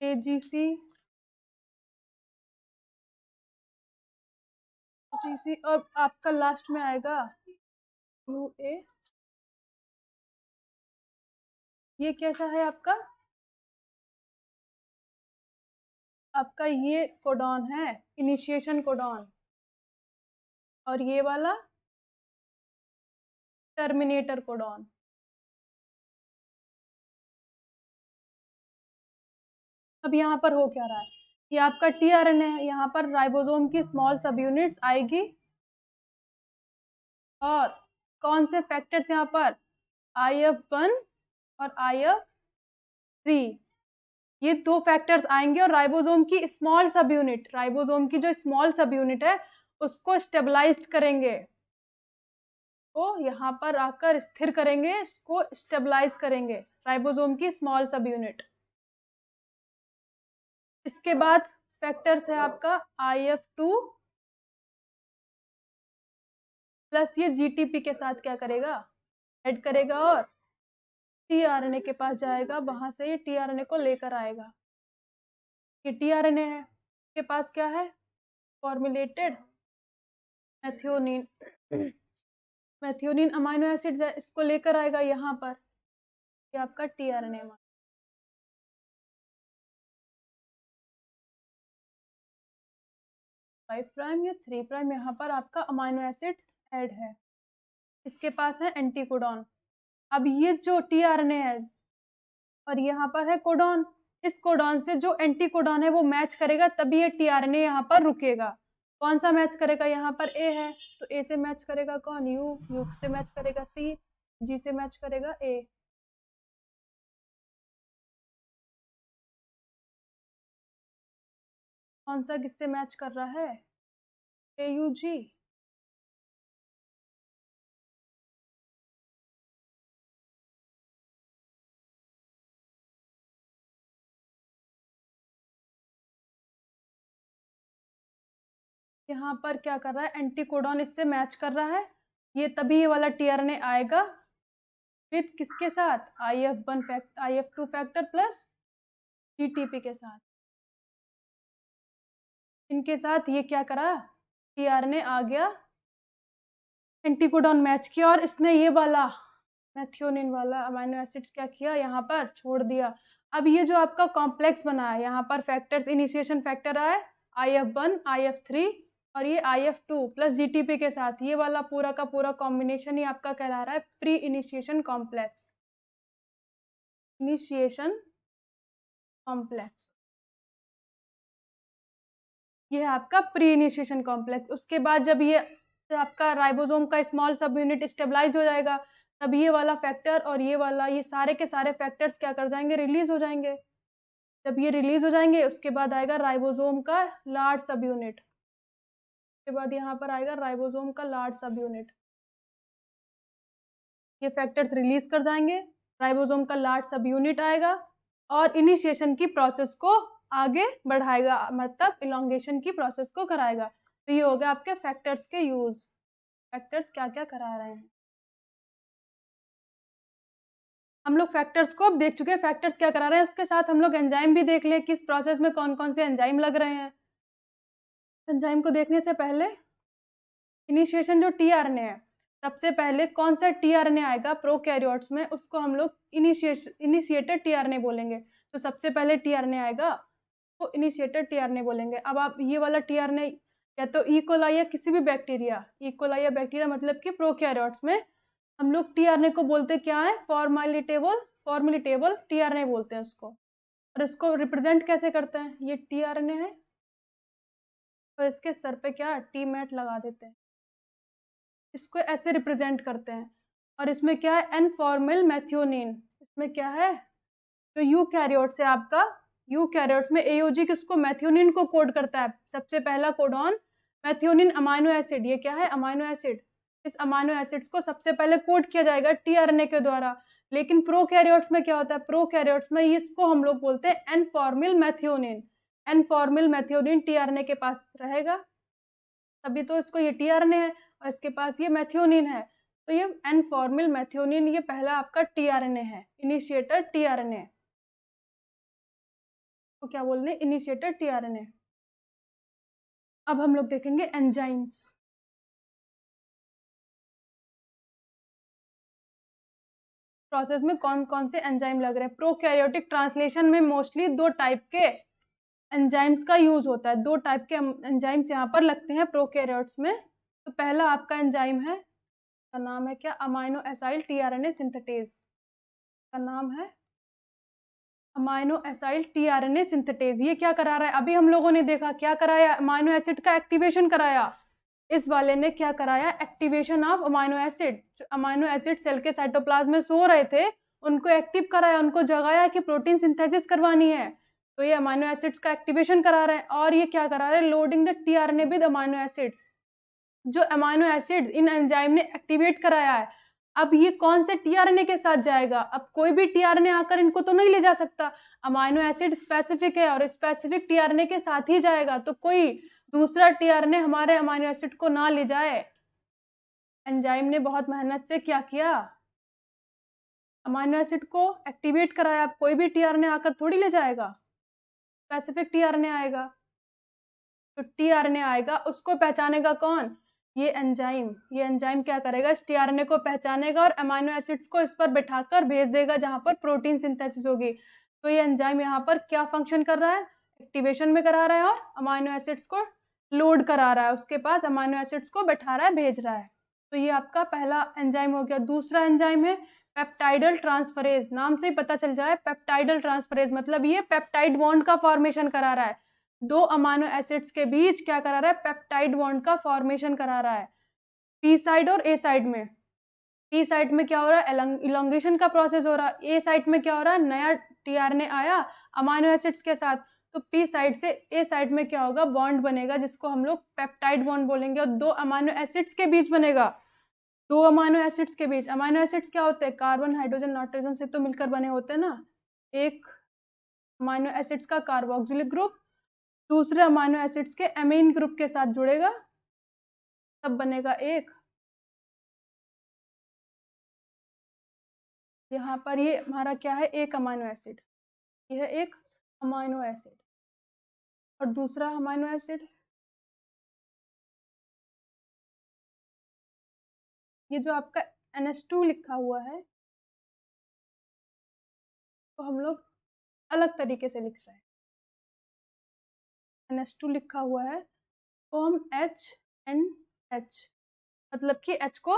AGC, GC और आपका लास्ट में आएगा UA। ये कैसा है आपका ये कोडॉन है इनिशिएशन कोडॉन, और ये वाला टर्मिनेटर कोडॉन। अब यहाँ पर हो क्या रहा है, ये आपका टीआरएनए है, यहाँ पर राइबोसोम की स्मॉल सब यूनिट्स आएगी और कौन से फैक्टर्स यहाँ पर IF1 और IF3, ये 2 फैक्टर्स आएंगे और राइबोसोम की स्मॉल सब यूनिट, राइबोसोम की जो स्मॉल सब यूनिट है उसको स्टेबलाइज्ड करेंगे, तो यहाँ पर आकर स्थिर करेंगे, इसको स्टेबलाइज करेंगे राइबोसोम की स्मॉल सब यूनिट। इसके बाद फैक्टर्स है आपका IF2 प्लस ये GTP के साथ क्या करेगा, ऐड करेगा और टीआरएनए के पास जाएगा, वहां से ये टीआरएनए को लेकर आएगा। ये टीआरएनए है, के पास क्या है, formulated methionine, methionine amino acid है, इसको लेकर आएगा यहाँ पर, ये आपका टीआरएनए। 5 प्राइम या 3 प्राइम, यहाँ पर आपका अमाइनो एसिड ऐड है, इसके पास है एंटीकोडॉन। अब ये जो टीआरएनए है और यहाँ पर है कोडॉन, इस कोडॉन से जो एंटीकोडॉन है वो मैच करेगा, तभी ये टीआरएनए यहाँ पर रुकेगा। कौन सा मैच करेगा, यहाँ पर ए है तो ए से मैच करेगा कौन, यू से मैच करेगा सी, जी से मैच करेगा ए। कौन सा किससे मैच कर रहा है, AUG। यहाँ पर क्या कर रहा है, एंटीकोडॉन इससे मैच कर रहा है, ये तभी ये वाला टीआरएनए आएगा विथ किसके साथ, IF1 factor, IF2 factor plus GTP के साथ। इनके साथ ये क्या करा, टीआरएनए आ गया, एंटीकोडॉन मैच किया और इसने ये वाला मैथियोनिन वाला अमीनो एसिड्स क्या किया, यहाँ पर छोड़ दिया। अब ये जो आपका कॉम्प्लेक्स बना है, यहाँ पर फैक्टर्स, इनिशिएशन फैक्टर आए IF1, IF3 और ये IF2 प्लस GTP के साथ, ये वाला पूरा का पूरा कॉम्बिनेशन ही आपका कहला रहा है pre initiation complex. Initiation complex ये है आपका प्री इनिशिएशन कॉम्प्लेक्स। उसके बाद जब ये आपका राइबोसोम का स्मॉल सब यूनिट स्टेबलाइज हो जाएगा, तब ये वाला फैक्टर और ये वाला, ये सारे के सारे फैक्टर्स क्या कर जाएंगे, रिलीज हो जाएंगे। जब ये रिलीज हो जाएंगे उसके बाद आएगा राइबोसोम का लार्ज सब यूनिट, उसके बाद यहाँ पर आएगा राइबोसोम का लार्ज सब यूनिट। ये फैक्टर्स रिलीज कर जाएंगे, राइबोसोम का लार्ज सब यूनिट आएगा और इनिशिएशन की प्रोसेस को आगे बढ़ाएगा, मतलब इलोंगेशन की प्रोसेस को कराएगा। तो ये हो गया आपके फैक्टर्स के यूज, फैक्टर्स क्या क्या करा रहे हैं। हम लोग फैक्टर्स को अब देख चुके हैं, फैक्टर्स क्या करा रहे हैं, उसके साथ हम लोग एंजाइम भी देख लें, किस प्रोसेस में कौन कौन से एंजाइम लग रहे हैं। एंजाइम को देखने से पहले इनिशिएशन जो टीआरएनए है, सबसे पहले कौन सा टीआरएनए आएगा प्रोकैरियोट्स में, उसको हम लोग इनिशिएटेड टीआरएनए बोलेंगे। तो सबसे पहले टीआरएनए आएगा तो इनिशिएटेड टीआरएनए बोलेंगे। अब आप ये वाला टीआरएनए या तो इकोलाई या किसी भी बैक्टीरिया, इकोलाई या बैक्टीरिया मतलब कि प्रोकैरियोट्स में हम लोग टीआरएनए को बोलते क्या है, फॉर्मेलिटेबल टीआरएनए बोलते हैं उसको। और इसको रिप्रेजेंट कैसे करते हैं, ये टीआरएनए है तो इसके सर पे क्या टी मैट लगा देते हैं, इसको ऐसे रिप्रेजेंट करते हैं। और इसमें क्या है, एनफॉर्मल मैथियोनिन, इसमें क्या है, जो यूकैरियोट्स है आपका, यूकैरियोट्स में एओजी किसको, मैथियोनिन को कोड करता है। सबसे पहला कोडॉन मैथियोनिन अमाइनो एसिड, ये क्या है अमाइनो एसिड, इस अमाइनो एसिड्स को सबसे पहले कोड किया जाएगा टीआरएनए के द्वारा। लेकिन प्रोकैरियोट्स में क्या होता है, प्रोकैरियोट्स में इसको हम लोग बोलते हैं एनफॉर्मल मैथियोनिन। एनफॉर्मल मैथियोनिन टीआरएनए के पास रहेगा, तभी तो इसको ये टीआरएनए है और इसके पास ये मैथियोनिन है। तो ये एनफॉर्मल मैथियोनिन ये पहला आपका टीआरएनए है, इनिशिएटेड टीआरएनए तो क्या बोल रहे हैं, इनिशिएटेड टीआरएनए। अब हम लोग देखेंगे एंजाइम्स। प्रोसेस में कौन कौन से एंजाइम लग रहे हैं। प्रोकैरियोटिक ट्रांसलेशन में मोस्टली दो टाइप के एंजाइम्स का यूज होता है, दो टाइप के एंजाइम्स यहाँ पर लगते हैं प्रोकैरियोट्स में। तो पहला आपका एंजाइम है, का नाम है क्या, अमाइनो एसाइल टीआरएनए सिंथेटेज, का नाम है अमाइनो एसाइल टीआरएनए सिंथेटेज। ये क्या करा रहा है, अभी हम लोगों ने देखा क्या कराया, अमाइनो एसिड का एक्टिवेशन कराया। इस वाले ने क्या कराया, एक्टिवेशन ऑफ अमाइनो एसिड। जो अमाइनो एसिड सेल के साइटोप्लाज्म में सो रहे थे उनको एक्टिव कराया, उनको जगाया कि प्रोटीन सिंथेसिस करवानी है। तो ये अमाइनो एसिड्स का एक्टिवेशन करा रहे हैं। और ये क्या करा रहे हैं, loading the tRNA with amino acids. जो अमाइनो एसिड्स इन एंजाइम ने एक्टिवेट कराया है, अब ये कौन से टीआरएनए के साथ जाएगा, अब कोई भी टीआरएनए आकर इनको तो नहीं ले जा सकता, अमाइनो एसिड स्पेसिफिक है और स्पेसिफिक टीआरएनए के साथ ही जाएगा, तो कोई दूसरा टीआरएनए हमारे अमाइनो एसिड को ना ले जाए। एंजाइम ने बहुत मेहनत से क्या किया, अमाइनो एसिड को एक्टिवेट कराया। अब कोई भी टीआरएनए आकर थोड़ी ले जाएगा, स्पेसिफिक टीआरएनए आएगा। तो टीआरएनए आएगा, उसको पहचानेगा कौन, ये एंजाइम। ये एंजाइम क्या करेगा, इस टीआरएनए को पहचानेगा और अमाइनो एसिड्स को इस पर बिठाकर भेज देगा जहां पर प्रोटीन सिंथेसिस होगी। तो ये एंजाइम यहाँ पर क्या फंक्शन कर रहा है, एक्टिवेशन में करा रहा है और अमाइनो एसिड्स को लोड करा रहा है, उसके पास अमाइनो एसिड्स को बैठा रहा है, भेज रहा है। तो ये आपका पहला एंजाइम हो गया। दूसरा एंजाइम है पेप्टाइडल ट्रांसफरेज, नाम से ही पता चल जा रहा है पेप्टाइडल ट्रांसफरेज मतलब ये पेप्टाइड बॉन्ड का फॉर्मेशन करा रहा है। दो अमाइनो एसिड्स के बीच क्या करा रहा है, पेप्टाइड बॉन्ड का फॉर्मेशन करा रहा है, पी साइड और ए साइड में। पी साइड में क्या हो रहा है, इलोंगेशन का प्रोसेस हो रहा है। ए साइड में क्या हो रहा है, नया टीआरएनए आया अमाइनो एसिड्स के साथ, तो पी साइड से ए साइड में क्या होगा, बॉन्ड बनेगा जिसको हम लोग पेप्टाइड बॉन्ड बोलेंगे और दो अमाइनो एसिड्स के बीच बनेगा। दो अमाइनो एसिड्स के बीच, अमाइनो एसिड्स क्या होते हैं, कार्बन हाइड्रोजन नाइट्रोजन से तो मिलकर बने होते हैं ना। एक अमाइनो एसिड्स का कार्बोक्सिलिक ग्रुप दूसरे अमाइनो एसिड्स के एमीन ग्रुप के साथ जुड़ेगा तब बनेगा एक, यहाँ पर ये हमारा क्या है, एक अमाइनो एसिड, यह एक अमाइनो एसिड, और दूसरा अमाइनो एसिड ये जो आपका NH2 लिखा हुआ है, तो हम लोग अलग तरीके से लिख रहे हैं। NH2 लिखा हुआ है तो हम HNH, मतलब कि H को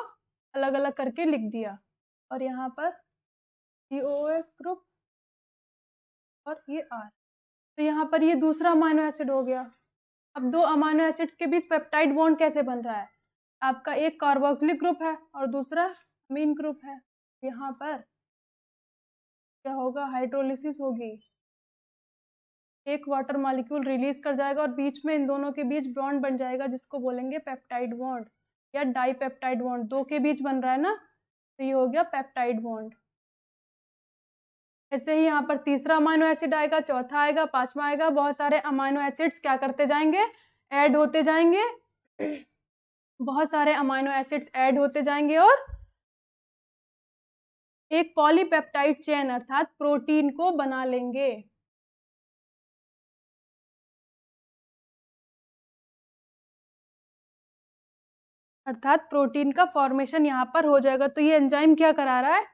अलग अलग करके लिख दिया, और यहाँ पर COOH ग्रुप और ये R, तो यहाँ पर ये दूसरा अमाइनो एसिड हो गया। अब दो अमाइनो एसिड्स के बीच पेप्टाइड बॉन्ड कैसे बन रहा है, आपका एक कार्बोक्सिलिक ग्रुप है और दूसरा अमीन ग्रुप है। यहाँ पर क्या होगा, हाइड्रोलिसिस होगी, एक वाटर मॉलिक्यूल रिलीज कर जाएगा और बीच में इन दोनों के बीच बॉन्ड बन जाएगा जिसको बोलेंगे पेप्टाइड बॉन्ड या डाइपेप्टाइड बॉन्ड। दो के बीच बन रहा है ना, तो ये हो गया पेप्टाइड बॉन्ड। ऐसे ही यहाँ पर तीसरा अमाइनो एसिड आएगा, चौथा आएगा, पांचवा आएगा, बहुत सारे अमाइनो एसिड्स क्या करते जाएंगे, ऐड होते जाएंगे, बहुत सारे अमाइनो एसिड्स ऐड होते जाएंगे और एक पॉलीपेप्टाइड चेन अर्थात प्रोटीन को बना लेंगे। अर्थात प्रोटीन का फॉर्मेशन यहाँ पर हो जाएगा। तो ये एंजाइम क्या करा रहा है,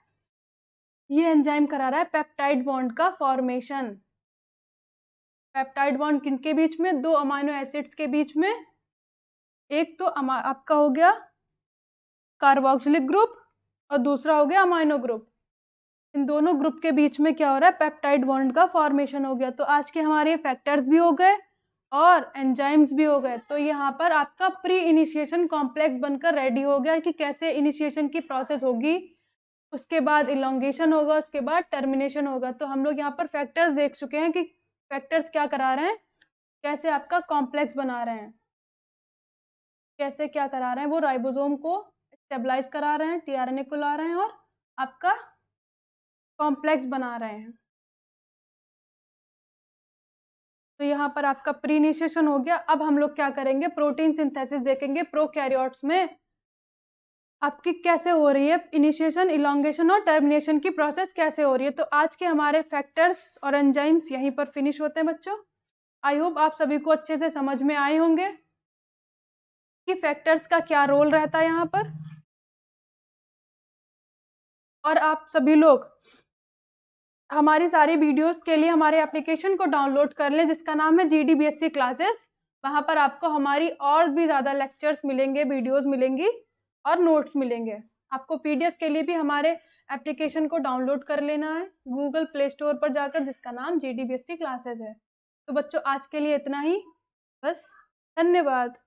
ये एंजाइम करा रहा है पेप्टाइड बॉन्ड का फॉर्मेशन। पेप्टाइड बॉन्ड किनके बीच में, दो अमाइनो एसिड्स के बीच में, एक तो आपका हो गया कार्बोक्सिलिक ग्रुप और दूसरा हो गया अमाइनो ग्रुप। इन दोनों ग्रुप के बीच में क्या हो रहा है, पेप्टाइड बॉन्ड का फॉर्मेशन हो गया। तो आज के हमारे फैक्टर्स भी हो गए और एंजाइम्स भी हो गए। तो यहाँ पर आपका प्री इनिशिएशन कॉम्प्लेक्स बनकर रेडी हो गया कि कैसे इनिशिएशन की प्रोसेस होगी, उसके बाद इलोंगेशन होगा, उसके बाद टर्मिनेशन होगा। तो हम लोग यहाँ पर फैक्टर्स देख चुके हैं कि फैक्टर्स क्या करा रहे हैं, कैसे आपका कॉम्प्लेक्स बना रहे हैं, कैसे क्या करा रहे हैं, वो राइबोसोम को स्टेबलाइज करा रहे हैं, टीआरएनए को ला रहे हैं और आपका कॉम्प्लेक्स बना रहे हैं। तो यहाँ पर आपका प्री इनिशिएशन हो गया। अब हम लोग क्या करेंगे, प्रोटीन सिंथेसिस देखेंगे प्रोकैरियोट्स में आपकी कैसे हो रही है, इनिशिएशन, इलोंगेशन और टर्मिनेशन की प्रोसेस कैसे हो रही है। तो आज के हमारे फैक्टर्स और एंजाइम्स यहीं पर फिनिश होते हैं बच्चों। आई होप आप सभी को अच्छे से समझ में आए होंगे कि फैक्टर्स का क्या रोल रहता है यहाँ पर। और आप सभी लोग हमारी सारी वीडियोस के लिए हमारे एप्लीकेशन को डाउनलोड कर लें जिसका नाम है GDBSC क्लासेस। वहाँ पर आपको हमारी और भी ज़्यादा लेक्चर्स मिलेंगे, वीडियोस मिलेंगी और नोट्स मिलेंगे। आपको PDF के लिए भी हमारे एप्लीकेशन को डाउनलोड कर लेना है गूगल प्ले स्टोर पर जाकर, जिसका नाम GDBSC क्लासेस है। तो बच्चों आज के लिए इतना ही, बस, धन्यवाद।